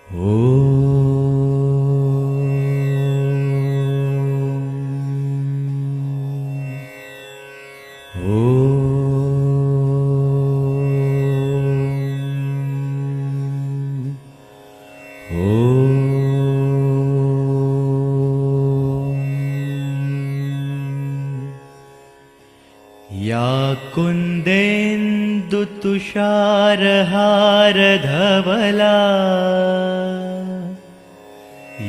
या कुन्देन्दुतुषारहारधवला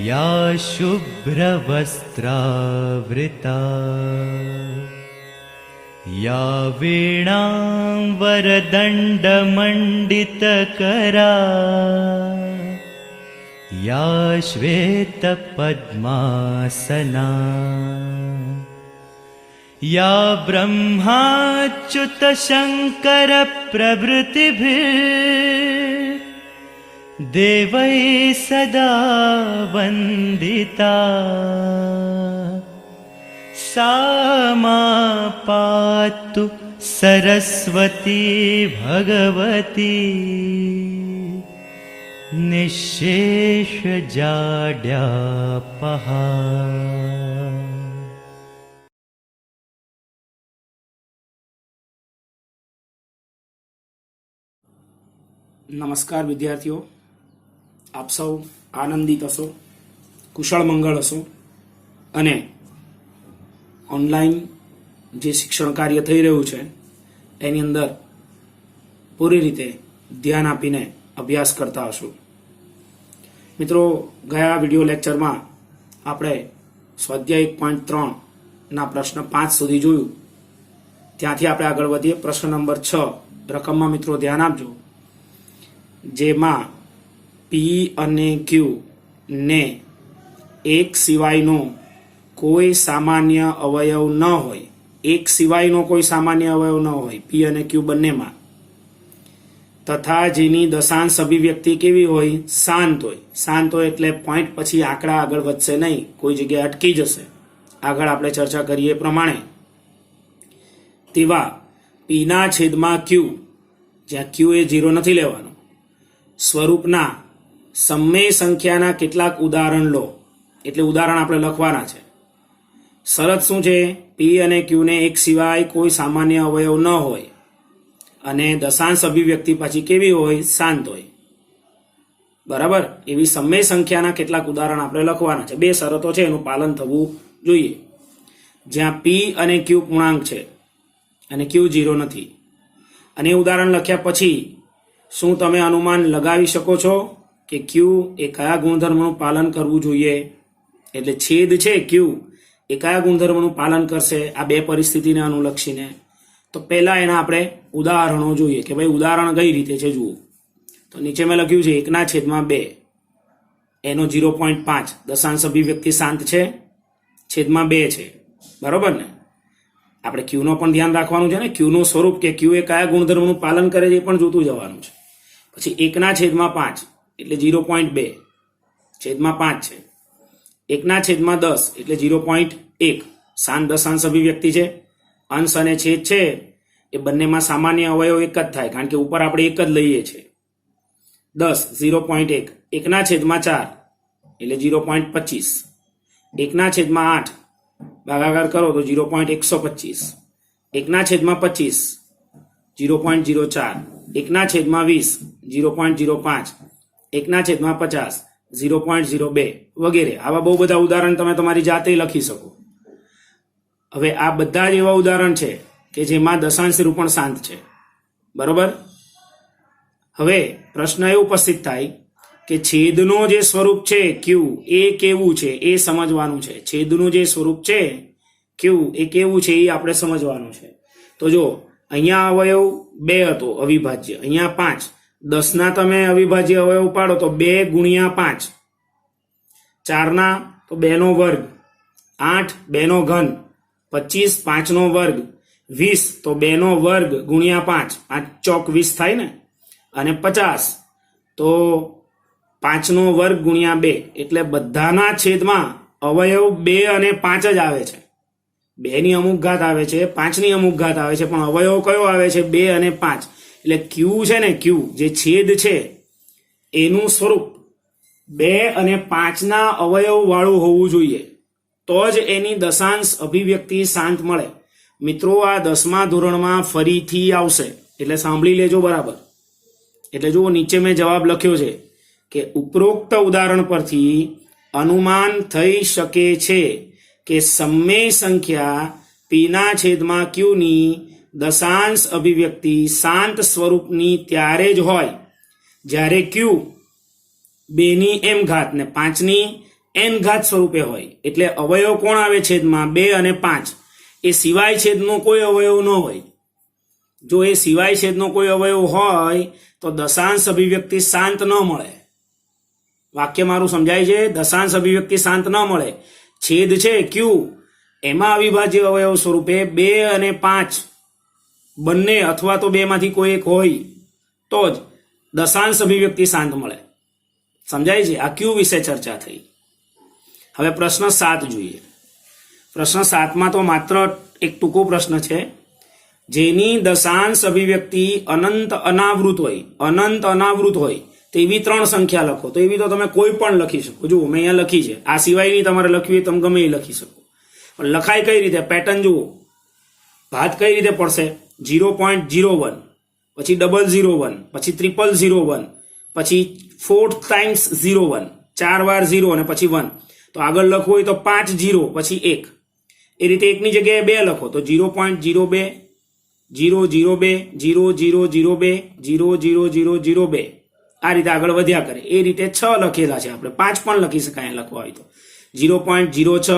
या शुभ्रवस्त्रावृता या वीणाम्बरदण्डमण्डितकरा या श्वेतपद्मासना या ब्रह्माच्युतशङ्करप्रभृतिभिर्देवैः सदा वन्दिता सा मा पातु सरस्वती भगवती निःशेषजाड्यापहा। નમસ્કાર વિદ્યાર્થીઓ, આપ સૌ આનંદિત હશો, કુશળ મંગળ હશો અને ઓનલાઈન જે શિક્ષણ કાર્ય થઈ રહ્યું છે એની અંદર પૂરી રીતે ધ્યાન આપીને અભ્યાસ કરતા હશો. મિત્રો, ગયા વિડીયો લેક્ચરમાં આપણે સ્વાધ્યાય 1.3 પ્રશ્ન 5 સુધી જોયું. ત્યાંથી આપણે આગળ વધીએ. પ્રશ્ન નંબર 6 રકમમાં મિત્રો ધ્યાન આપજો, જેમાં પી અને ક્યુ ને એક સિવાયનો કોઈ સામાન્ય અવયવ ન હોય, એક સિવાયનો કોઈ સામાન્ય અવયવ ન હોય પી અને ક્યુ બંનેમાં, તથા જેની દશાંશ અભિવ્યક્તિ કેવી હોય? શાંત હોય. શાંત હોય એટલે પોઈન્ટ પછી આંકડા આગળ વધશે નહીં, કોઈ જગ્યાએ અટકી જશે. આગળ આપણે ચર્ચા કરીએ એ પ્રમાણે તેવા પીના છેદમાં ક્યુ, જ્યાં ક્યુ એ 0 નથી લેવાનું, સ્વરૂપના સમય સંખ્યાના કેટલાક ઉદાહરણ લો. એટલે ઉદાહરણ આપણે લખવાના છે. શરત શું છે? પી અને ક્યુ ને એક સિવાય કોઈ સામાન્ય અવયવ ન હોય અને દશાંશ અભિવ્યક્તિ પાછી કેવી હોય? શાંત હોય. બરાબર? એવી સમય સંખ્યાના કેટલાક ઉદાહરણ આપણે લખવાના છે. 2 શરતો છે, એનું પાલન થવું જોઈએ. જ્યાં પી અને ક્યુ પૂર્ણાંક છે અને ક્યુ 0 નથી. અને એ ઉદાહરણ લખ્યા પછી શું તમે અનુમાન લગાવી શકો છો કે ક્યુ એ કયા ગુણધર્મનું પાલન કરવું જોઈએ? એટલે છેદ છે ક્યુ એ કયા ગુણધર્મનું પાલન કરશે આ 2 પરિસ્થિતિને અનુલક્ષીને? તો પહેલા એના આપણે ઉદાહરણો જોઈએ કે ભાઈ ઉદાહરણ કઈ રીતે છે જુઓ. તો નીચે મેં લખ્યું છે 1/2, એનો 0.5 દશાંશ અભિવ્યક્તિ શાંત છે, છેદમાં 2 છે. બરોબર ને? આપણે ક્યુનો પણ ધ્યાન રાખવાનું છે ને, ક્યુનું સ્વરૂપ કે ક્યુ એ કયા ગુણધર્મનું પાલન કરે છે એ પણ જોતું જવાનું છે. પછી 1/5 એટલે 0.2 છેદમાં 5 છે. 1/10 એટલે 0.1 શાંત દશાંશ અભિવ્યક્તિ છે. અંશ અને છેદ છે એ બંનેમાં સામાન્ય અવયવ એક જ થાય, કારણ કે ઉપર આપણે એક જ લઈએ છીએ. 10 0.1, 1/4 એટલે 0.25, 1/8 ભાગાકાર કરો તો 0.125, 1/25 0.04, 1/20 0.05, 1/50 0.02 વગેરે. આવા બહુ બધા ઉદાહરણ તમે તમારી જાતે લખી શકો. હવે આ બધા જ એવા ઉદાહરણ છે કે જેમાં દશાંશ રૂપણ શાંત છે. બરોબર? હવે પ્રશ્ન એ ઉપસ્થિત થાય કે છેદનો જે સ્વરૂપ છે ક્યુ એ કેવું છે એ સમજવાનું છે. છેદનું જે સ્વરૂપ છે ક્યુ એ કેવું છે એ આપણે સમજવાનું છે. તો જો અહીંયા અવયવ 2 હતો અવિભાજ્ય, અહીંયા 5. 10 ના તમે અવિભાજ્ય અવયવ પાડો તો 2 ગુણ્યા 5, 4 ના તો 2 નો વર્ગ, 8 2 નો ઘન, 25 5 નો વર્ગ, 20 તો 2 નો વર્ગ ગુણ્યા 5, 5 ચોક 20 થાય ને, અને 50 તો 5 નો વર્ગ ગુણ્યા 2. એટલે બધાના છેદમાં અવયવ 2 અને 5 જ આવે છે. 2 ની અમુક ઘાત આવે છે, 5 ની અમુક ઘાત આવે છે, પણ અવયવ કયો આવે છે? 2 અને 5. એટલે ક્યુ છે ને, ક્યુ જે છેદ છે એનું સ્વરૂપ 2 અને 5ના અવયવ વાળું હોવું જોઈએ, તો જ એની દશાંશ અભિવ્યક્તિ શાંત મળે. મિત્રો, આ 10મા ધોરણમાં ફરીથી આવશે, એટલે સાંભળી લેજો બરાબર. એટલે જુઓ, નીચે મેં જવાબ લખ્યો છે કે ઉપરોક્ત ઉદાહરણ પરથી અનુમાન થઈ શકે છે કે સમમેય સંખ્યા પીના છેદમાં ક્યુની દશાંશ અભિવ્યક્તિ શાંત સ્વરૂપની ત્યારે જ હોય જ્યારે ક્યુ 2ની m ઘાત ને 5ની n ઘાત સ્વરૂપે હોય. એટલે અવયવ કોણ આવે છેદમાં? 2 અને 5. એ સિવાય છેદનો કોઈ અવયવ ન હોય. જો એ સિવાય છેદનો કોઈ અવયવ હોય તો દશાંશ અભિવ્યક્તિ શાંત ન મળે. વાક્ય મારું સમજાય છે? દશાંશ અભિવ્યક્તિ શાંત ન મળે. છેદ છે ક્યુ, એમાં અવિભાજ્ય અવયવ સ્વરૂપે 2 અને 5 બંને અથવા તો 2 માંથી કોઈ એક હોય તો જ દશાંશ અભિવ્યક્તિ શાંત મળે. સમજાય છે? આ ક્યુ વિશે ચર્ચા થઈ. હવે પ્રશ્ન 7 જોઈએ. પ્રશ્ન 7માં તો માત્ર એક ટૂંકો પ્રશ્ન છે. જેની દશાંશ અભિવ્યક્તિ અનંત અનાવૃત હોય તેવી 3 સંખ્યા લખો. તો એવી તો તમે કોઈ પણ લખી શકો. જુઓ, મેં અહીંયા લખી છે. આ સિવાયની તમારે લખવી હોય તમે ગમે એ લખી શકો. પણ લખાય કઈ રીતે? પેટર્ન જુઓ. ઘાત કઈ રીતે પડશે? 0.01, પછી 001, પછી 001, પછી 4 ટાઈમ્સ 01, 4 વાર 0 અને પછી 1. તો આગળ લખવું હોય તો 5 0 પછી 1. એ રીતે એકની જગ્યાએ 2 લખો તો 0.02, 002, 0002, 00002. આ રીતે આગળ વધ્યા કરે. એ રીતે 6 લખેલા છે. આપણે 5 પણ લખી શકાય લખવા હોય તો 0.06,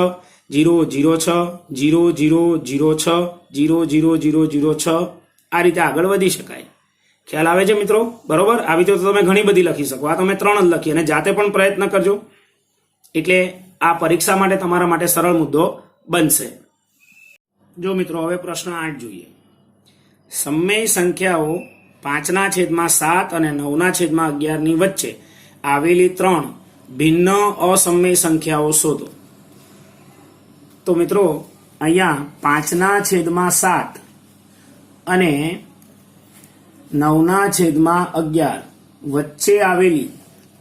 006, 0006, 00006. આ રીતે આગળ વધી શકાય. ખ્યાલ આવે છે મિત્રો? બરોબર. આવી તો તમે ઘણી બધી લખી શકો. આ તમે 3 જ લખી અને જાતે પણ પ્રયત્ન કરજો. એટલે આ પરીક્ષા માટે તમારા માટે સરળ મુદ્દો બનશે. જો મિત્રો, હવે પ્રશ્ન 8 જોઈએ. સમમેય સંખ્યાઓ 5ના છેદમાં 7 અને 9ના છેદમાં 11 ની વચ્ચે આવેલી 3 ભિન્ન અસમમેય સંખ્યાઓ શોધો. તો મિત્રો, અહીંયા 5ના છેદમાં 7 અને 9ના છેદમાં 11 વચ્ચે આવેલી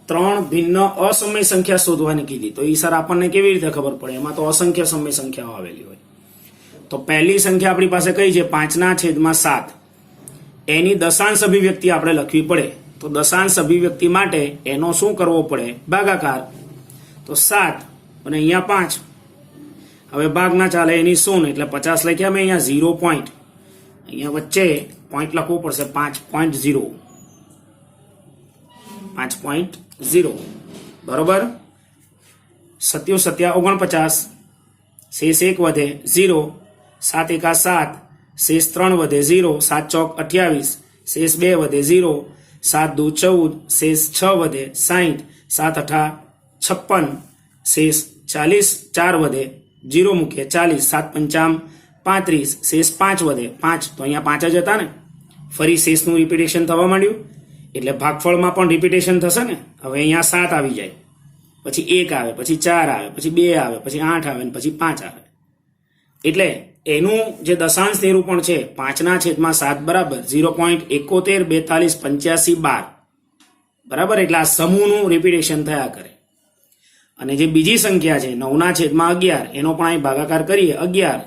3 ભિન્ન અસમય સંખ્યા શોધવાની કીધી. તો એ સર આપણને કેવી રીતે ખબર પડે? એમાં તો અસંખ્ય સમય સંખ્યાઓ આવેલી હોય. તો પહેલી સંખ્યા આપણી પાસે કઈ છે? 5ના છેદમાં 7. એની દશાંશ અભિવ્યક્તિ આપણે લખવી પડે. તો દશાંશ અભિવ્યક્તિ માટે એનો શું કરવો પડે? ભાગાકાર. તો 7 અને અહીંયા 5. હવે ભાગ ના ચાલે, એની શૂન્ય, એટલે 50 લખ્યા મેં અહીંયા 0 પોઈન્ટ. અહીંયા વચ્ચે પોઈન્ટ લખવું પડશે 5.0. 5.0 બરોબર. 7 7 49, શેષ 1 વધે 0, 7 1 7, શેષ 3 વધે 0, 7 ચોક 28, શેષ 2 વધે 0, 7 2 14, શેષ 6 વધે 60, 7 8 56, શેષ 40, 4 વધે 0 મૂકીએ 40, 7 55 35, શેષ 5 વધે 5. તો અહીંયા 5 જ હતા ને. ફરી શેષનું રિપીટેશન થવા માંડ્યું એટલે ભાગફળમાં પણ રિપીટેશન થશે ને. હવે અહીંયા 7 આવી જાય, પછી 1 આવે, પછી 4 આવે, પછી 2 આવે, પછી 8 આવે, પછી 5 આવે. એટલે એનું જે દશાંશ નિરૂપણ છે 5ના છેદમાં 7 બરાબર 0.71428512 બરાબર. એટલે આ સમૂહનું રિપીટેશન થયા કરે. અને જે બીજી સંખ્યા છે 9ના છેદમાં 11, એનો પણ અહીં ભાગાકાર કરીએ. 11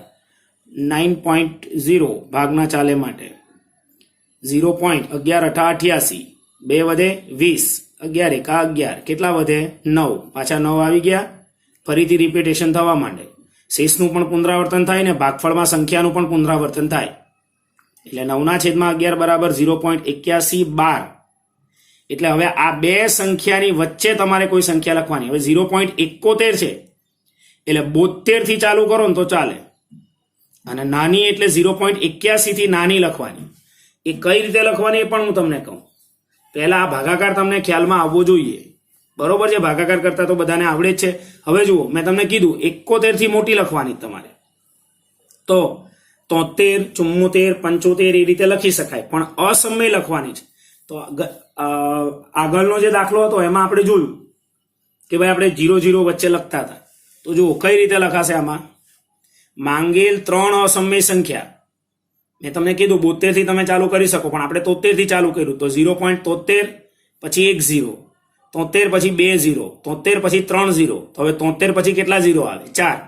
9.0 ભાગના ચાલે માટે 0.11 8 88, 2 વધે 20, 11 1 11, કેટલા વધે 9, પાછા 9 આવી ગયા. ફરીથી રિપીટેશન થવા માંડે. શેષનું પણ પુનરાવર્તન થાય ને ભાગફળમાં સંખ્યાનું પણ પુનરાવર્તન થાય. એટલે 9ના છેદમાં 11 બરાબર 0.8112. એટલે હવે આ બે સંખ્યાની વચ્ચે તમારે કોઈ સંખ્યા લખવાની. હવે 0.71 છે એટલે 72 થી ચાલુ કરો ને તો ચાલે. અને નાની એટલે 0.81 થી નાની લખવાની. એ કઈ રીતે લખવાની એ પણ હું તમને કહું. પહેલા આ ભાગાકાર તમને ખ્યાલમાં આવવો જોઈએ. બરોબર છે? ભાગાકાર કરતા તો બધાને આવડે જ છે. હવે જુઓ, મેં તમને કીધું 71 થી મોટી લખવાની તમારે. તો 73, 74, 75 એ રીતે લખી શકાય, પણ અસમય લખવાની છે. તો આગળનો જે દાખલો હતો એમાં આપણે જોયું કે ભાઈ આપણે 0 0 વચ્ચે લખતા હતા. તો જુઓ કઈ રીતે લખાશે આમાં. માંગેલ 3 અસમય સંખ્યા, મેં તમને કીધું 72 થી તમે ચાલુ કરી શકો, પણ આપણે 73 થી ચાલુ કર્યું. તો 0.73, પછી 1 0, 73 પછી 2 0, 73 પછી 3 0, તો હવે 73 પછી કેટલા 0 આવે? 4.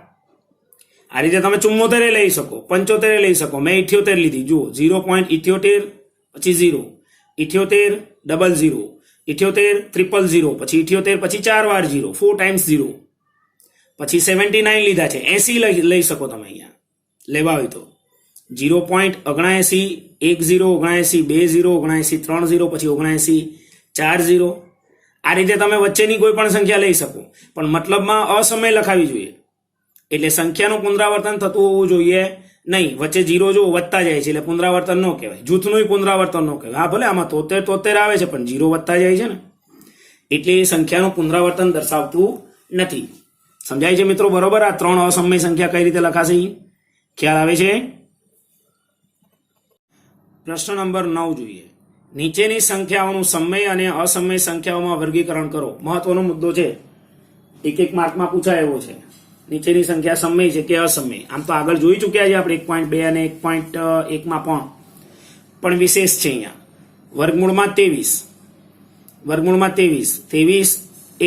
આ રીતે તમે 74 લઈ શકો, 75 લઈ શકો. મેં 78 લીધી, જુઓ 0.78 પછી 0, 78 00, 78 000, પછી 78 પછી 4 વાર 0, 4 ટાઈમ્સ 0, પછી 79 લીધા છે, 80 લઈ શકો તમે અહીંયા લેવા હોય તો. 0.79 1 0 79 2 0 79 3 0, પછી 79 4 0. આ રીતે તમે વચ્ચેની કોઈ પણ સંખ્યા લઈ શકો, પણ મતલબમાં અસમય લખાવી જોઈએ. એટલે સંખ્યાનું પુનરાવર્તન થતું હોવું જોઈએ નહીં. વચ્ચે 0 જો વધતા જાય છે એટલે પુનરાવર્તન ન કહેવાય, જૂથનું પુનરાવર્તન ન કહેવાય. હા ભલે આમાં 73 આવે છે, પણ 0 વધતા જાય છે ને, એટલે એ સંખ્યાનું પુનરાવર્તન દર્શાવતું નથી. સમજાય છે મિત્રો? બરોબર. આ 3 અસમય સંખ્યા કઈ રીતે લખાશે ખ્યાલ આવે છે? પ્રશ્ન નંબર 9 જોઈએ. નીચેની સંખ્યાઓનું સમય અને અસમય સંખ્યાઓમાં વર્ગીકરણ કરો. મહત્વનો મુદ્દો છે, એક માર્કમાં પૂછાય એવો છે. નીચેની સંખ્યા સમય છે કે અસમય? આમ તો આગળ જોઈ ચૂક્યા છે આપણે 1.2 અને 1.1 માં પણ વિશેષ છે અહીંયા. વર્ગમૂળમાં 23 એ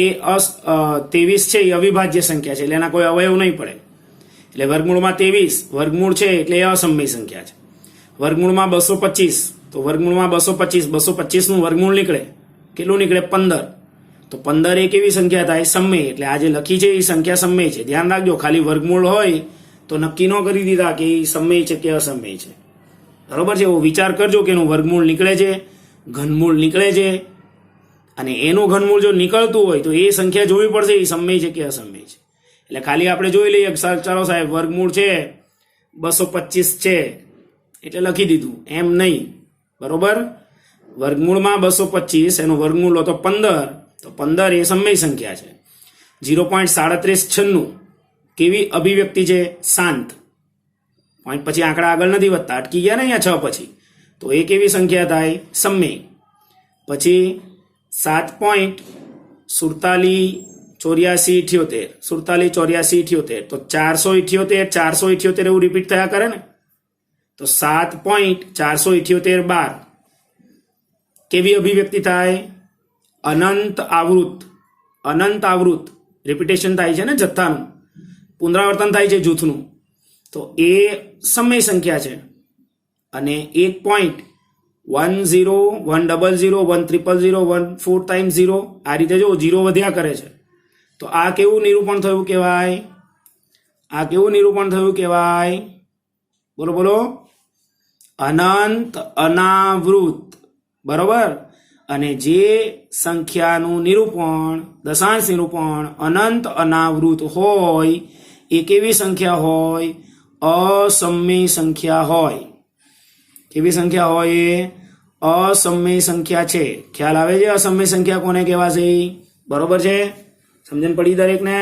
23 છે એ અવિભાજ્ય સંખ્યા છે, એટલે એના કોઈ અવયવ નહીં પડે. એટલે વર્ગમૂળમાં 23 વર્ગમૂળ છે એટલે એ અસમય સંખ્યા છે. વર્ગમૂળમાં 225, તો વર્ગમૂળમાં 225 નું વર્ગમૂળ નીકળે, કેટલું નીકળે? 15. તો 15 એક એવી સંખ્યા થાય સમય, એટલે આ જે લખી છે એ સંખ્યા સમય છે. ધ્યાન રાખજો, ખાલી વર્ગમૂળ હોય તો નક્કી ન કરી દીધા કે એ સમય છે કે અસમય છે. બરોબર છે? એવો વિચાર કરજો કે એનું વર્ગમૂળ નીકળે છે, ઘનમૂળ નીકળે છે, અને એનું ઘનમૂળ જો નીકળતું હોય તો એ સંખ્યા જોવી પડશે એ સમય છે કે અસમય છે. એટલે ખાલી આપણે જોઈ લઈએ, ચાલો સાહેબ વર્ગમૂળ છે 225 છે એટલે લખી દીધું, એમ નહીં. બરોબર? વર્ગમૂળમાં 225, એનું વર્ગમૂળ લો તો 15, તો 15 એ સમય સંખ્યા છે. 0.3796 કેવી અભિવ્યક્તિ છે? શાંત. પોઈન્ટ પછી આંકડા આગળ નથી વધતા, અટકી ગયા ને અહીંયા 6 પછી, તો એ કેવી સંખ્યા થાય? સમય. પછી 7.4784 તો 478 એવું રિપીટ થયા કરે ને, તો 7.478 કેવી અભિવ્યક્તિ થાય? અનંત આવૃત રિપીટેશન થાય છે ને, જથ્થાનું પુનરાવર્તન થાય છે જૂથનું, તો એ સમય સંખ્યા છે. અને 1.10 100 100 14 ટાઈમ્સ 0, આ રીતે જો 0 વધ્યા કરે છે. તો આ કેવું નિરૂપણ થયું કહેવાય? આ કેવું નિરૂપણ થયું કહેવાય? બોલો બોલો. અનંત અનાવૃત. બરોબર? અને જે સંખ્યાનું નિરૂપણ, દશાંશ નિરૂપણ અનંત અનાવૃત હોય એ કેવી સંખ્યા હોય? અસમય સંખ્યા હોય. કેવી સંખ્યા હોય? અસમય સંખ્યા છે. ખ્યાલ આવે છે? અસમય સંખ્યા કોને કહેવાશે? બરોબર છે? સમજણ પડી દરેકને?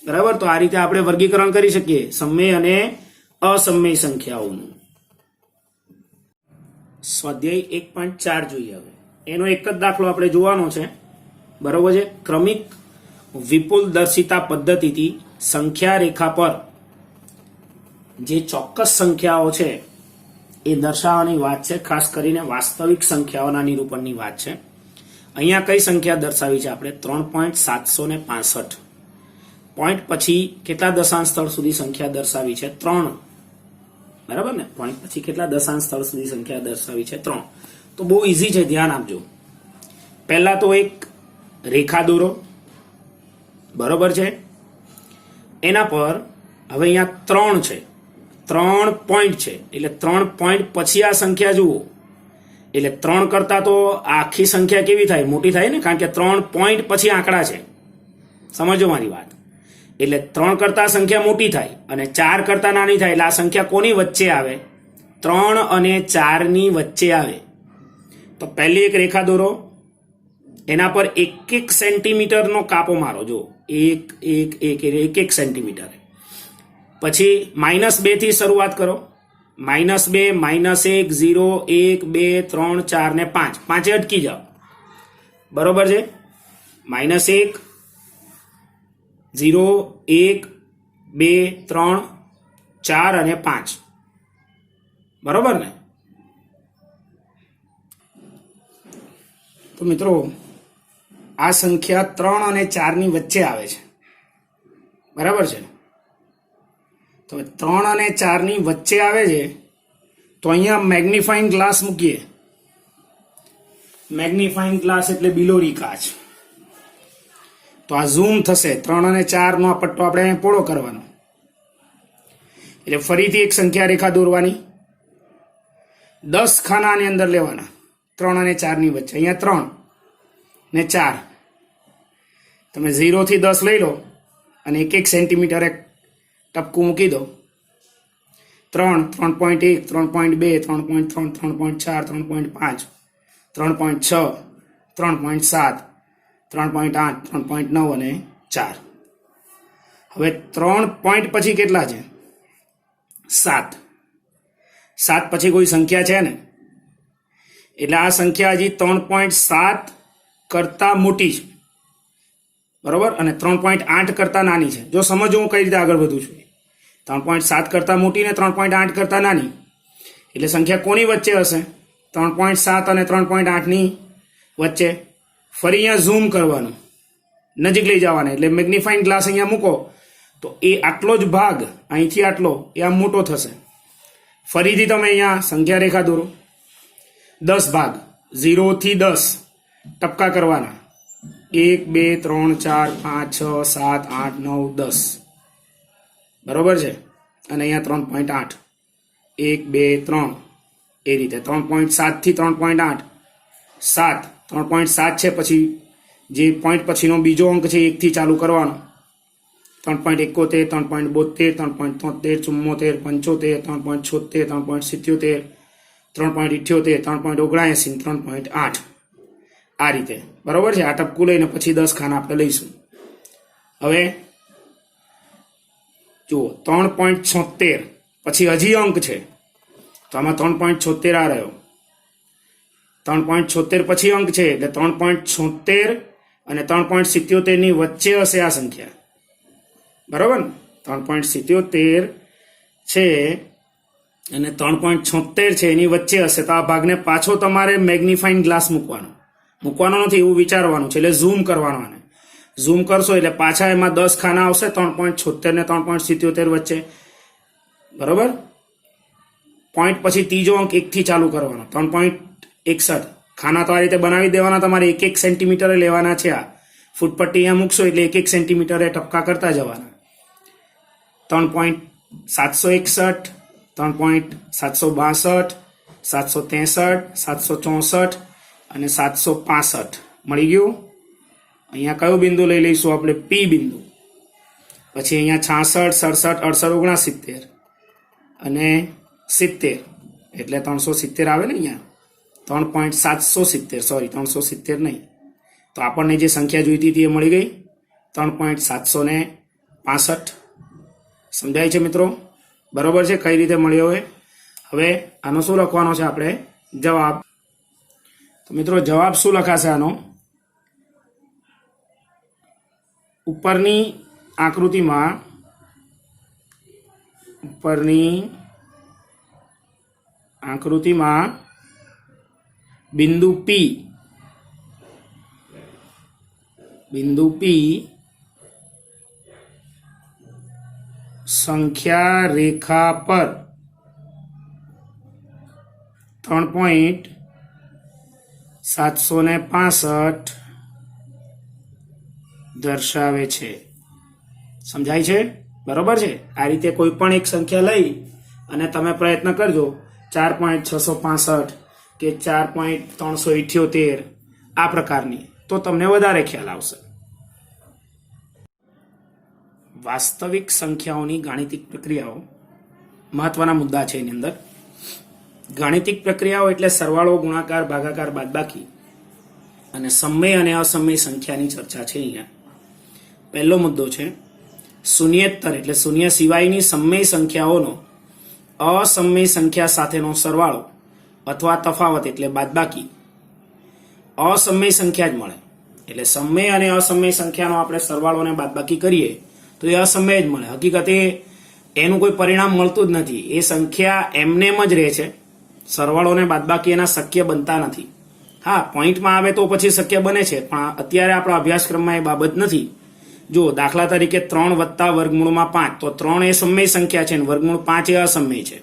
બરાબર? તો આ રીતે આપણે વર્ગીકરણ કરી શકીએ સમય અને અસમય સંખ્યાઓનું. સ્વાધ્યાય 1.4 જોઈએ હવે. એનો એક જ દાખલો આપણે જોવાનો છે. બરોબર છે? ક્રમિક વિપુલ દર્શિતા પદ્ધતિથી સંખ્યા રેખા પર જે ચોક્કસ સંખ્યાઓ છે એ દર્શાવવાની વાત છે. ખાસ કરીને વાસ્તવિક સંખ્યાઓના નિરૂપણની વાત છે. અહીંયા કઈ સંખ્યા દર્શાવી છે આપણે? 3.765. પોઈન્ટ પછી કેટલા દશાંશ સ્થળ સુધી સંખ્યા દર્શાવી છે? 3. બરાબર ને? પોઈન્ટ પછી કેટલા દશાંશ સ્થળ સુધી સંખ્યા દર્શાવી છે? 3. તો બહુ ઈઝી છે, ધ્યાન આપજો. પહેલા તો એક રેખા દોરો. બરોબર છે? એના પર હવે અહીંયા 3 છે, 3 પોઈન્ટ છે, એટલે 3 પોઈન્ટ પછી આ સંખ્યા જુઓ, એટલે 3 કરતા તો આખી સંખ્યા કેવી થાય? મોટી થાય ને, કારણ કે 3 પોઈન્ટ પછી આંકડા છે. સમજો મારી વાત. એટલે 3 કરતા સંખ્યા મોટી થાય અને 4 કરતા નાની થાય, એટલે આ સંખ્યા કોની વચ્ચે આવે? 3 અને 4 ની વચ્ચે આવે. તો પહેલી એક રેખા દોરો, એના પર 1 સેન્ટીમીટરનો કાપો મારો. જો 1 સેન્ટીમીટર. પછી -2 થી શરૂઆત કરો. -2 -1 0 1 2 3 4 ને 5. 5 અટકી જાઓ. બરોબર છે? -1 0 1 2 3 4 અને 5. બરોબર ને? તો મિત્રો આ સંખ્યા 3 અને 4 ની વચ્ચે આવે છે, બરાબર છે? તો 3 અને 4 ની વચ્ચે આવે છે, તો અહીંયા મેગ્નિફાઇંગ ગ્લાસ મૂકીએ. મેગ્નિફાઇંગ ગ્લાસ એટલે બિલોરી કાચ. તો આ ઝૂમ થશે. 3 અને 4 નો આ પટ્ટો આપણે પોળો કરવાનો. એટલે ફરીથી એક સંખ્યા રેખા દોરવાની. 10 ખાના આની અંદર લેવાના 3 અને 4 ની વચ્ચે. અહીંયા 3 ને 4. તમે 0 થી 10 લઈ લો અને 1 સેન્ટીમીટર એક ટપકું મૂકી દો. 3, 3.1, 3.2, 3.3, 3.4, 3.5, 3.6, 3.7, 3.8, 3.9 અને 4. હવે 3 પોઈન્ટ પછી કેટલા છે? 7. 7 પછી કોઈ સંખ્યા છે ને? એટલે આ સંખ્યા હજી 3.7 કરતા મોટી છે, બરોબર? અને 3.8 કરતા નાની છે. જો સમજો હું કઈ રીતે આગળ વધું છું. 3.7 કરતા મોટી ને 3.8 કરતા નાની, એટલે સંખ્યા કોની વચ્ચે હશે? 3.7 અને 3.8 ની વચ્ચે. ફરી અહીંયા ઝૂમ કરવાનું, નજીક લઈ જવાના. એટલે મેગ્નિફાઇંગ ગ્લાસ અહીંયા મૂકો તો એ આટલો જ ભાગ અહીંથી આટલો એ આમ મોટો થશે. ફરીથી તમે અહીંયા સંખ્યા રેખા દોરો. 10 ભાગ 0 થી 10 ટપકા કરવાના. 1, 2, 3, 4, 5, 6, 7, 8, 9, 10, બરોબર છે? અને અહીંયા 3.8, 1, 2, 3, એ રીતે 3.7 થી 3.8, 7, 3.7 છે. પછી જે પોઈન્ટ પછીનો બીજો અંક છે 1 થી ચાલુ કરવાનો. 3.71, 3.72, 3.73, 74, 75, 3.76, 3.77, 3.78, 3.79, 3.8, આ રીતે, બરોબર છે? આ ટપકું લઈને પછી 10 ખાના આપણે લઈશું. હવે જુઓ 3.76 પછી હજી અંક છે, તો આમાં 3.76 આ રહ્યો. 3.76 પછી અંક છે, એટલે 3.76 અને 3.77 ની વચ્ચે હશે આ સંખ્યા, બરોબર ને? 3.77 છે અને 3.76 છે, એની વચ્ચે હશે. તો આ ભાગને પાછો તમારે મેગ્નિફાઇંગ ગ્લાસ મૂકવાનો નથી, એવું વિચારવાનું છે. એટલે ઝૂમ કરવાનો. આને ઝૂમ કરશો એટલે પાછા એમાં 10 ખાના આવશે 3.76 ને 3.77 વચ્ચે, બરોબર? પોઈન્ટ પછી ત્રીજો અંક 1 થી ચાલુ કરવાનો. 3.61 ખાના તો આ રીતે બનાવી દેવાના. તમારે 1 સેન્ટીમીટરે લેવાના છે. આ ફૂટપટ્ટી અહીંયા મૂકશો એટલે 1 સેન્ટીમીટરે ટપકા કરતા જવાના. 3.761, 3.762, 763, 764 અને 765 મળી ગયું. અહીંયા કયું બિંદુ લઈ લઈશું આપણે? પી બિંદુ. પછી અહીંયા 66, 67, 68, 69 અને 70, એટલે 370 આવે ને અહીંયા. 3.770, સોરી 370 નહીં. તો આપણને જે સંખ્યા જોઈતી હતી એ મળી ગઈ, 3.765. સમજાય છે મિત્રો? બરોબર છે? કઈ રીતે મળ્યો? હવે આનો શું લખવાનો છે આપણે? જવાબ. તો મિત્રો જવાબ શું લખાશે આનો? ઉપરની આકૃતિમાં બિંદુ P સંખ્યા રેખા પર 3.765 દર્શાવે છે. સમજાય છે? બરોબર છે? આ રીતે કોઈ પણ એક સંખ્યા લઈ અને તમે પ્રયત્ન કરજો 4.665 કે 4.378 આ પ્રકારની, તો તમને વધારે ખ્યાલ આવશે. વાસ્તવિક સંખ્યાઓની ગાણિતિક પ્રક્રિયાઓ મહત્વના મુદ્દા છે. એની અંદર ગાણિતિક પ્રક્રિયાઓ એટલે સરવાળો, ગુણાકાર, ભાગાકાર, બાદબાકી અને સમય અને અસમય સંખ્યાની ચર્ચા છે. અહીંયા પહેલો મુદ્દો છે શૂન્યેતર એટલે શૂન્ય સિવાયની સમય સંખ્યાઓનો અસમય સંખ્યા સાથેનો સરવાળો અથવા તફાવત એટલે બાદબાકી. અસમય સંખ્યા જ મળે એટલે સમય અને અસમય સંખ્યાનો આપણે સરવાળો અને બાદબાકી કરીએ તો એ અસમય જ મળે. હકીકતે એનું કોઈ પરિણામ મળતું જ નથી. એ સંખ્યા એમનેમ જ રહે છે. સરવાળો અને બાદબાકી એના શક્ય બનતા નથી. હા, પોઈન્ટમાં આવે તો પછી શક્ય બને છે, પણ અત્યારે આપણા અભ્યાસક્રમમાં એ બાબત નથી. જો દાખલા તરીકે 3 વત્તા વર્ગમૂળમાં 5, તો 3 એ સમય સંખ્યા છે અને વર્ગમૂળ 5 એ અસમય છે.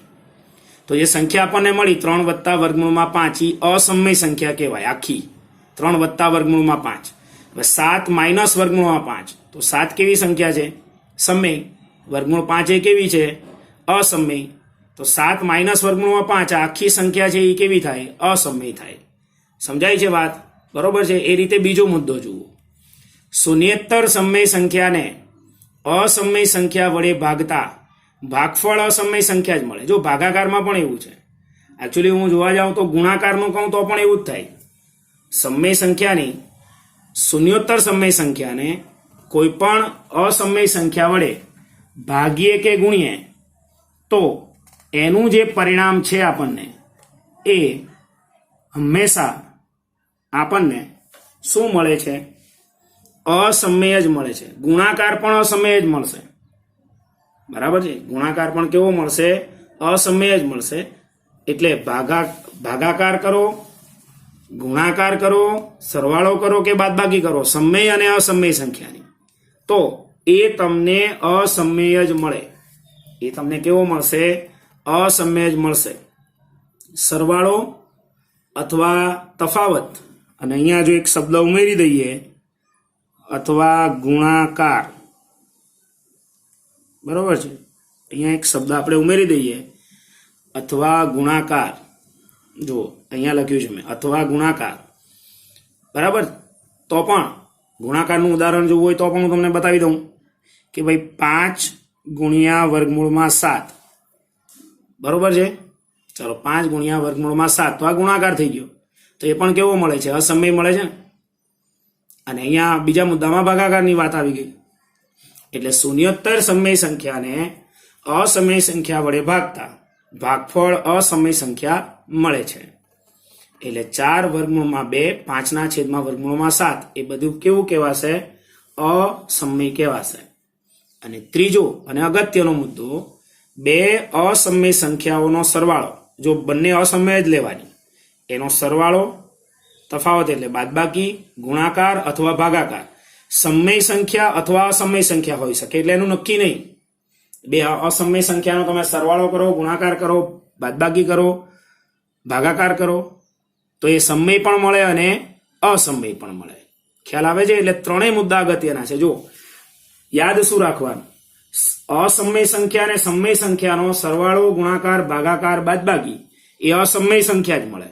તો જે સંખ્યા આપણને મળી 3 વત્તા વર્ગમૂળમાં 5 એ અસમય સંખ્યા કહેવાય આખી. 3 વત્તા વર્ગમૂળમાં 5. હવે 7 માઇનસ વર્ગમૂળમાં 5, તો 7 કેવી સંખ્યા છે? સમય. વર્ગમૂળ 5 એ કેવી છે? અસમય. તો 7 માઇનસ વર્ગમૂળમાં 5 આ આખી સંખ્યા છે એ કેવી થાય? અસમય થાય. સમજાય છે વાત? બરોબર છે. એ રીતે બીજો મુદ્દો જુઓ. શૂન્યેતર સમય સંખ્યાને અસમય સંખ્યા વડે ભાગતા ભાગફળ અસમય સંખ્યા જ મળે. જો ભાગાકારમાં પણ એવું છે. એકચ્યુઅલી હું જોવા જાઉં તો ગુણાકારનું કહું તો પણ એવું જ થાય. સમય સંખ્યાની શૂન્યોત્તર સમય સંખ્યાને કોઈ પણ અસમય સંખ્યા વડે ભાગીએ કે ગુણીએ તો એનું જે પરિણામ છે આપણને એ હંમેશા આપણને શું મળે છે? અસમય જ મળે છે. ગુણાકાર પણ અસમય જ મળશે. બરાબર છે? ગુણાકાર પણ કેવો મળશે? અસમય જ મળશે. એટલે ભાગાકાર કરો, ગુણાકાર કરો, સરવાળો કરો કે બાદબાકી કરો સમય અને અસમય સંખ્યાની, તો એ તમને અસમય જ મળે. એ તમને કેવો મળશે? અસમય જ મળશે. સરવાળો અથવા તફાવત, અને અહીંયા જો એક શબ્દ ઉમેરી દઈએ, અથવા ગુણાકાર. બરોબર છે? અહીંયા એક શબ્દ આપણે ઉમેરી દઈએ, અથવા ગુણાકાર. જો અહીંયા લખ્યું છે મેં, અથવા ગુણાકાર. બરાબર? તો પણ ગુણાકારનું ઉદાહરણ જોવું હોય તો પણ હું તમને બતાવી દઉં કે ભાઈ 5 ગુણ્યા વર્ગમૂળમાં 7. બરોબર છે? ચાલો, 5 ગુણ્યા વર્ગમૂળમાં 7, તો આ ગુણાકાર થઈ ગયો. તો એ પણ કેવો મળે છે? અસમય મળે છે ને. અને અહીંયા બીજા મુદ્દામાં ભાગાકારની વાત આવી ગઈ. એટલે શૂન્યોત્તર સમય સંખ્યાને અસમય સંખ્યા વડે ભાગતા ભાગફળ અસમય સંખ્યા મળે છે. એટલે 4 વર્ગમૂળમાં 2, 5 છેદમાં વર્ગમૂળમાં 7 એ બધું કેવું કહેવાશે? અસમય કહેવાશે. અને ત્રીજો અને અગત્યનો મુદ્દો, 2 અસમય સંખ્યાઓનો સરવાળો. જો બંને અસમય જ લેવાની, એનો સરવાળો તફાવત એટલે બાદબાકી, ગુણાકાર અથવા ભાગાકાર સમય સંખ્યા અથવા અસમય સંખ્યા હોઈ શકે. એટલે એનું નક્કી નહીં. 2 અસમય સંખ્યાનો તમે સરવાળો કરો, ગુણાકાર કરો, બાદબાકી કરો, ભાગાકાર કરો, તો એ સમય પણ મળે અને અસમય પણ મળે. ખ્યાલ આવે છે? એટલે ત્રણેય મુદ્દા અગત્યના છે. જો યાદ શું રાખવાનું? અસમય સંખ્યા અને સમય સંખ્યાનો સરવાળો, ગુણાકાર, ભાગાકાર, બાદબાકી એ અસમય સંખ્યા જ મળે.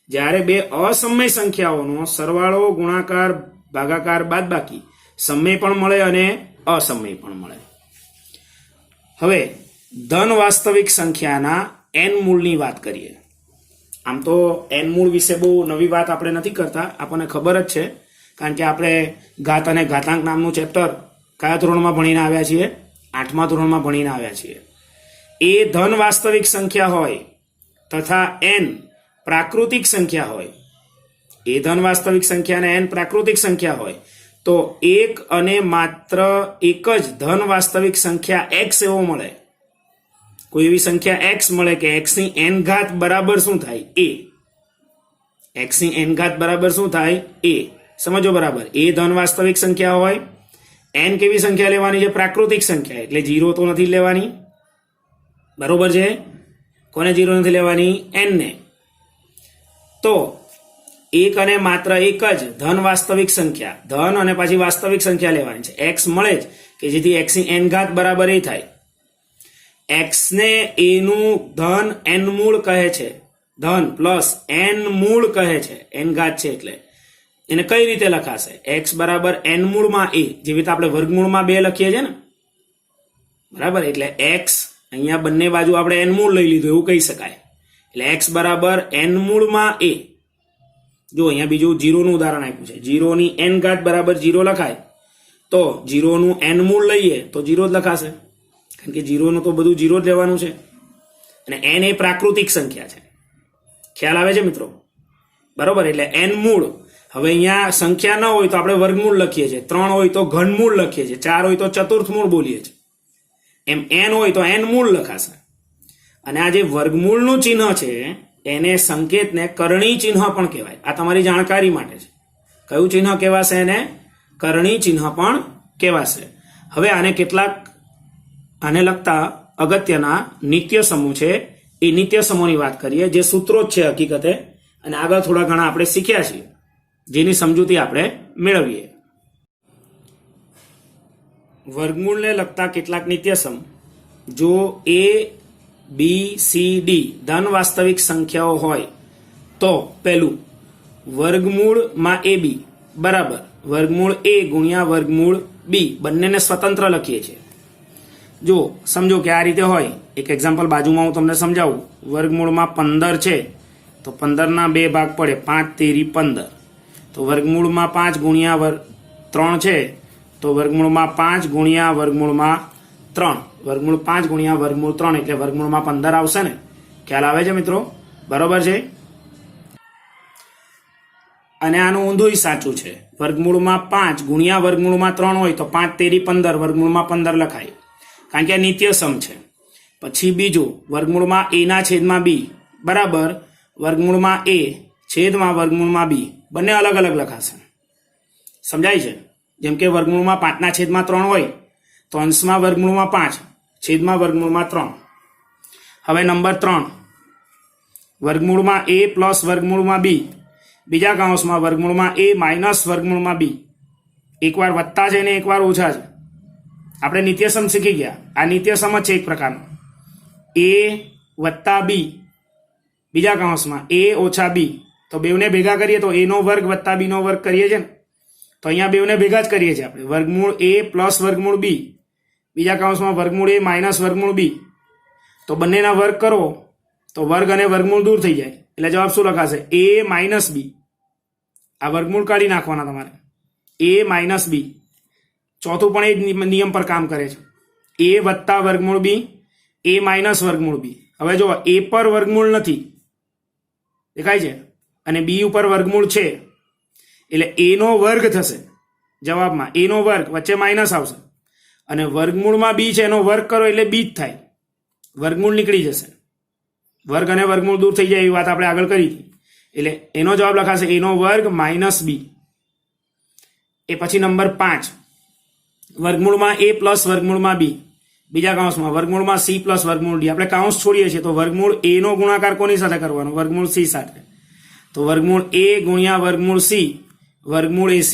જ્યારે 2 અસમય સંખ્યાઓનો સરવાળો, ગુણાકાર, ભાગાકાર, બાદબાકી સમય પણ મળે અને અસમય પણ મળે. હવે ધન વાસ્તવિક સંખ્યાના n મૂળની વાત કરીએ. આમ તો n મૂળ વિશે બહુ નવી વાત આપણે નથી કરતા, આપણને ખબર જ છે, કારણ કે આપણે ઘાત અને ઘાતાંક નામનું ચેપ્ટર કયા ધોરણમાં ભણીને આવ્યા છીએ? 8મા ધોરણમાં ભણીને આવ્યા છીએ. એ ધન વાસ્તવિક સંખ્યા હોય તથા n પ્રાકૃતિક સંખ્યા હોય, એ ધન વાસ્તવિક સંખ્યા અને n પ્રાકૃતિક સંખ્યા હોય, તો એક અને માત્ર એક જ ધન વાસ્તવિક સંખ્યા x એવો મળે. કોઈ એવી સંખ્યા x મળે કે x ની n ઘાત બરાબર શું થાય? a. x ની n ઘાત બરાબર શું થાય? a. સમજો બરાબર? એ ધન વાસ્તવિક સંખ્યા હોય. n કેવી સંખ્યા લેવાની છે? પ્રાકૃતિક સંખ્યા. એટલે 0 તો નથી લેવાની. બરોબર છે? કોને 0 નથી લેવાની? n ને. તો એક અને માત્ર એક જ ધન વાસ્તવિક સંખ્યા, ધન અને પાછી વાસ્તવિક સંખ્યા લેવાની છે. x મળે જ કે જેથી x ની n ઘાત બરાબર એ થાય. x ને a નું ધન n મૂળ કહે છે. ધન પ્લસ n મૂળ કહે છે. n ઘાત છે એટલે એને કઈ રીતે લખાશે? x બરાબર n મૂળમાં a, જેવી રીતે આપણે વર્ગમૂળમાં 2 લખીએ છીએ ને. બરાબર? એટલે x અહીંયા બંને બાજુ આપણે n મૂળ લઈ લીધું એવું કહી શકાય. એટલે x બરાબર n મૂળમાં a. જો અહીંયા બીજું 0 નું ઉદાહરણ આપ્યું છે. 0 ની n ઘાત બરાબર 0 લખાય, તો 0 નું n મૂળ લઈએ તો 0 જ લખાશે, કારણ કે 0 નું તો બધું 0 જ લેવાનું છે. અને n એ પ્રાકૃતિક સંખ્યા છે. ખ્યાલ આવે છે મિત્રો? બરોબર? એટલે n મૂળ. હવે અહીંયા સંખ્યા ન હોય તો આપણે વર્ગમૂળ લખીએ છીએ, 3 હોય તો ઘનમૂળ લખીએ છીએ, 4 હોય તો ચતુર્થ મૂળ બોલીએ છીએ. એમ n હોય તો n મૂળ લખાશે. અને આ જે વર્ગમૂળનું ચિહ્ન છે એને સંકેતને કરણી ચિહ્ન પણ કહેવાય. આ તમારી જાણકારી માટે છે. કયું ચિહ્ન કહેવાશે? એને કરણી ચિહ્ન પણ કહેવાશે. હવે આને લગતા અગત્યના નિત્ય સમૂહ છે. એ નિત્ય સમૂહની વાત કરીએ, જે સૂત્રો જ છે હકીકતે, અને આગળ થોડા ઘણા આપણે શીખ્યા છીએ, જેની સમજૂતી આપણે મેળવીએ. વર્ગમૂળને લગતા કેટલાક નિત્ય સમૂહ. જો A, B, C, D ધન વાસ્તવિક સંખ્યાઓ હોય તો પહેલું વર્ગમૂળમાં AB બરાબર વર્ગમૂળ A ગુણ્યા વર્ગમૂળ B, બંનેને સ્વતંત્ર લખીએ છીએ. જો સમજો કે આ રીતે હોય. એક એક્ઝામ્પલ બાજુમાં હું તમને સમજાવું. વર્ગમૂળમાં 15 છે તો 15ના 2 ભાગ પડે, 5 તેરી 15. તો વર્ગમૂળમાં 5 ગુણ્યા 3 છે તો વર્ગમૂળમાં 5 ગુણ્યા વર્ગમૂળમાં 3, વર્ગમૂળ 5 ગુણ્યા વર્ગમૂળ 3 એટલે વર્ગમૂળમાં 15 આવશે ને. ખ્યાલ આવે છે મિત્રો? બરોબર છે. અને આનું ઊંધું સાચું છે. વર્ગમૂળમાં 5 ગુણ્યા વર્ગમૂળમાં 3 હોય તો 5 તેરી 15, વર્ગમૂળમાં 15 લખાય, કારણ કે આ નિત્ય સમ છે. પછી બીજું વર્ગમૂળમાં a ના છેદમાં b બરાબર વર્ગમૂળમાં a છેદમાં વર્ગમૂળમાં b, બંને અલગ અલગ લખાશે. સમજાય છે? જેમ કે વર્ગમૂળમાં 5 ના છેદમાં 3 હોય તો અંશમાં વર્ગમૂળમાં 5 છેદમાં વર્ગમૂળમાં 3. હવે નંબર 3 વર્ગમૂળમાં a પ્લસ વર્ગમૂળમાં b, બીજા કૌંસમાં વર્ગમૂળમાં a માઇનસ વર્ગમૂળમાં b. એકવાર વત્તા છે ને એકવાર ઓછા છે. આપણે નિત્યસમ શીખી ગયા. આ નિત્યસમ જ છે એક પ્રકારનો. a વત્તા b, બીજા કૌંસમાં a ઓછા b, તો બેવને ભેગા કરીએ તો a નો વર્ગ વત્તા b નો વર્ગ કરીએ છીએ ને, તો અહીંયા બેવને ભેગા જ કરીએ છીએ આપણે. વર્ગમૂળ a પ્લસ વર્ગમૂળ b, બીજા કૌંસમાં વર્ગમૂળ a માઇનસ વર્ગમૂળ b, તો બંનેના વર્ગ કરો તો વર્ગ અને વર્ગમૂળ દૂર થઈ જાય, એટલે જવાબ શું લખાશે? a minus b. આ વર્ગમૂળ કાઢી નાખવાના તમારે. a minus b. ચોથું પણ એ જ નિયમ પર કામ કરે છે. a વત્તા વર્ગમૂળ b, a માઇનસ વર્ગમૂળ b. હવે જો a પર વર્ગમૂળ નથી, દેખાય છે, અને b ઉપર વર્ગમૂળ છે, એટલે a નો વર્ગ થશે જવાબમાં. a નો વર્ગ વચ્ચે માઇનસ આવશે, અને વર્ગમૂળમાં b છે એનો વર્ગ કરો એટલે b જ થાય, વર્ગમૂળ નીકળી જશે. વર્ગ અને વર્ગમૂળ દૂર થઈ જાય એવી વાત આપણે આગળ કરી હતી. એટલે એનો જવાબ લખાશે a નો વર્ગ માઇનસ b. એ પછી નંબર 5 વર્ગમૂળમાં a પ્લસ વર્ગમૂળમાં b, બીજા કૌંસમાં વર્ગમૂળમાં c પ્લસ વર્ગમૂળ d. આપણે કૌંસ છોડીએ છીએ તો વર્ગમૂળ a નો ગુણાકાર કોની સાથે કરવાનો? વર્ગમૂળ c સાથે. તો વર્ગમૂળ a ગુણ્યા વર્ગમૂળ c વર્ગમૂળ ac.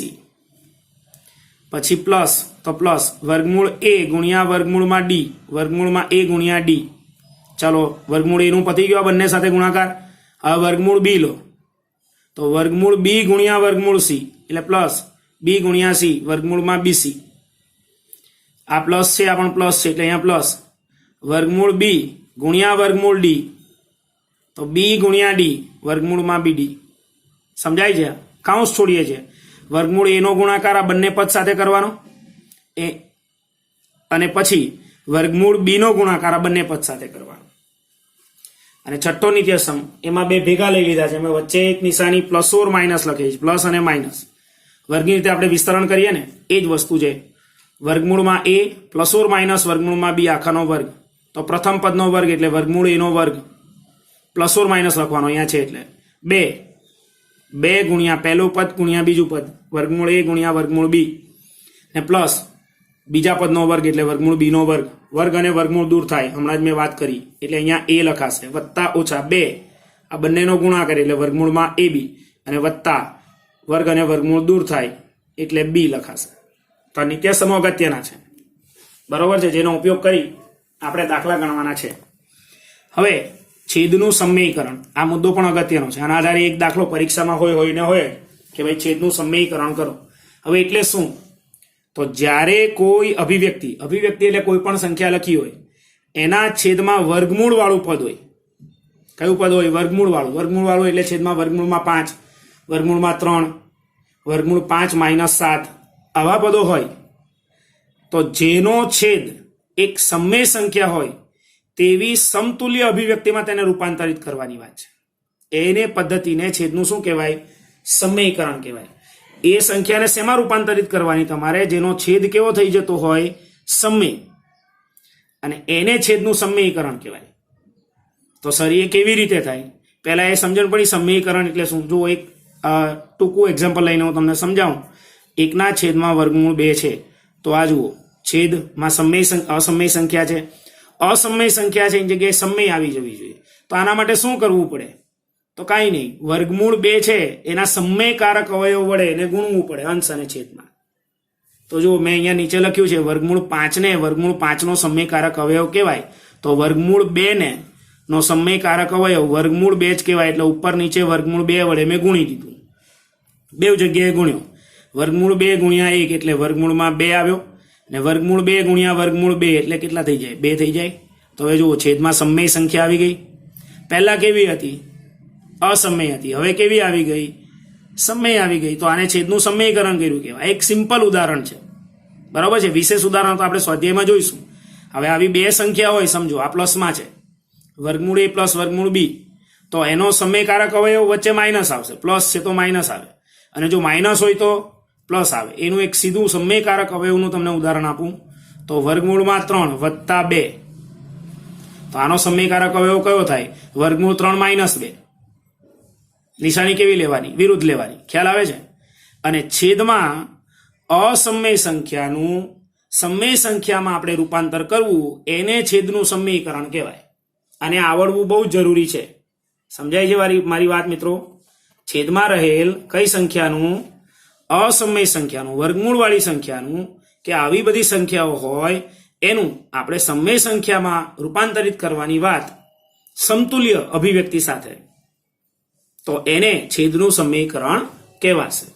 પછી પ્લસ તો પ્લસ વર્ગમૂળ a ગુણ્યા વર્ગમૂળમાં d વર્ગમૂળમાં a ગુણ્યા d. ચાલો વર્ગમૂળ a નું પતી ગયું બંને સાથે ગુણાકાર. હવે વર્ગમૂળ b લો તો વર્ગમૂળ b ગુણ્યા વર્ગમૂળ c એટલે પ્લસ b ગુણ્યા c વર્ગમૂળમાં bc. આ પ્લસ છે, આ પણ પ્લસ છે એટલે અહીંયા પ્લસ. વર્ગમૂળ b ગુણ્યા વર્ગમૂળ d તો b ગુણ્યા d વર્ગમૂળમાં bd. સમજાય છે? કૌંસ છોડીએ છીએ. વર્ગમૂળ a નો ગુણાકાર આ બંને પદ સાથે કરવાનો, અને પછી વર્ગમૂળ b નો ગુણાકાર આ બંને પદ સાથે કરવાનો. અને છઠ્ઠો નિત્યસમ, એમાં બે ભેગા લઈ લીધા છે. અમે વચ્ચે એક નિશાની પ્લસ ઓર માઇનસ લખી છે, પ્લસ અને માઇનસ. વર્ગની રીતે આપણે વિસ્તરણ કરીએ ને એ જ વસ્તુ છે. વર્ગમૂળમાં a પ્લસ ઓર માઇનસ વર્ગમૂળમાં b આખાનો વર્ગ, તો પ્રથમ પદનો વર્ગ એટલે વર્ગમૂળ a નો વર્ગ પ્લસ ઓર માઇનસ લખવાનો અહીંયા છે, એટલે 2 ગુણ્યા પહેલું પદ ગુણ્યા બીજું પદ વર્ગમૂળ a ગુણ્યા વર્ગમૂળ b, ને પ્લસ બીજા પદનો વર્ગ એટલે વર્ગમૂળ b નો વર્ગ. વર્ગ અને વર્ગમૂળ દૂર થાય, હમણાં જ મેં વાત કરી, એટલે અહીંયા a લખાશે. વત્તા ઓછા 2 આ બંનેનો ગુણાકાર એટલે વર્ગમૂળમાં ab, અને વત્તા વર્ગ અને વર્ગમૂળ દૂર થાય એટલે b લખાશે. તો નિત્યસમો અગત્યના છે, બરોબર છે, જેનો ઉપયોગ કરી આપણે દાખલા ગણવાના છે. હવે છેદનું સમયકરણ, આ મુદ્દો પણ અગત્યનો છે. આના આધારે એક દાખલો પરીક્ષામાં હોય કે ભાઈ છેદનું સમયકરણ કરો. હવે એટલે શું? તો જ્યારે કોઈ અભિવ્યક્તિ એટલે કોઈ પણ સંખ્યા લખી હોય એના છેદમાં વર્ગમૂળ વાળું પદ હોય. કયું પદ હોય? વર્ગમૂળ વાળું એટલે છેદમાં વર્ગમૂળમાં 5, વર્ગમૂળમાં 3, વર્ગમૂળ 5 માઇનસ 7 આવા પદો હોય, તો જેનો છેદ એક સમય સંખ્યા હોય તેવી સમતુલ્ય અભિવ્યક્તિમાં તેને રૂપાંતરિત કરવાની વાત છે. એને પદ્ધતિને છેદનું શું કહેવાય? સમયકરણ કહેવાય. એ સંખ્યાને શેમાં રૂપાંતરિત કરવાની તમારે? જેનો છેદ કેવો થઈ જતો હોય? સમય. અને એને છેદનું સમયકરણ કહેવાય. તો સર એ કેવી રીતે થાય? પહેલા એ સમજણ પડી સમીકરણ એટલે શું. જો એક ટૂંકું એક્ઝામ્પલ લઈને હું તમને સમજાવું. 1/2 છે તો આ જુઓ છેદમાં અસમય સંખ્યા છે. અસમય સંખ્યા છે એની જગ્યાએ સમય આવી જવી જોઈએ. તો આના માટે શું કરવું પડે? તો કાંઈ નહીં, વર્ગમૂળ 2 છે એના સમયકારક અવયવ વડે એને ગુણવું પડે અંશ અને છેદમાં. તો જો મેં અહીંયા નીચે લખ્યું છે વર્ગમૂળ 5 ને વર્ગમૂળ 5 નો સમયકારક અવયવ કહેવાય. તો વર્ગમૂળ 2 ને નો સમયકારક અવયવ વર્ગમૂળ 2 જ કહેવાય. એટલે ઉપર નીચે વર્ગમૂળ 2 વડે મેં ગુણી દીધું, બે જગ્યાએ ગુણ્યો. વર્ગમૂળ 2 ગુણ્યા 1 એટલે વર્ગમૂળમાં 2 આવ્યો, ને વર્ગમૂળ 2 ગુણ્યા વર્ગમૂળ 2 એટલે કેટલા થઈ જાય? 2 થઈ જાય. તો હવે જુઓ છેદમાં સમય સંખ્યા આવી ગઈ. પહેલા કેવી હતી? અસમય હતી. હવે કેવી આવી ગઈ? સમય આવી ગઈ. તો આને છેદનું સમયકરણ કર્યું કહેવાય. એક સિમ્પલ ઉદાહરણ છે, બરાબર છે. વિશેષ ઉદાહરણ તો આપણે સ્વાધ્યાયમાં જોઈશું. હવે આવી બે સંખ્યા હોય, સમજો આ પ્લસમાં છે, વર્ગમૂળ a પ્લસ વર્ગમૂળ b, તો એનો સમયકારક અવયવ વચ્ચે માઇનસ આવશે. પ્લસ છે તો માઇનસ આવે, અને જો માઇનસ હોય તો પ્લસ આવે. એનું એક સીધું સમયકારક અવયવનું તમને ઉદાહરણ આપું તો વર્ગમૂળમાં 3 વત્તા 2, તો આનો સમયકારક અવયવ કયો થાય? વર્ગમૂળ 3 માઇનસ 2. નિશાની કેવી લેવાની? વિરુદ્ધ લેવાની. ખ્યાલ આવે છે? અને છેદમાં અસમય સંખ્યાનું સમય સંખ્યામાં આપણે રૂપાંતર કરવું, એને છેદનું સમીકરણ કહેવાય. અને આવડવું બહુ જરૂરી છે. સમજાય છે મારી વાત મિત્રો? છેદમાં રહેલ કઈ સંખ્યાનું? અસમય સંખ્યાનું, વર્ગમૂળવાળી સંખ્યાનું, કે આવી બધી સંખ્યાઓ હોય એનું આપણે સમય સંખ્યામાં રૂપાંતરિત કરવાની વાત સમતુલ્ય અભિવ્યક્તિ સાથે, તો એને છેદનું સમીકરણ કહેવાશે.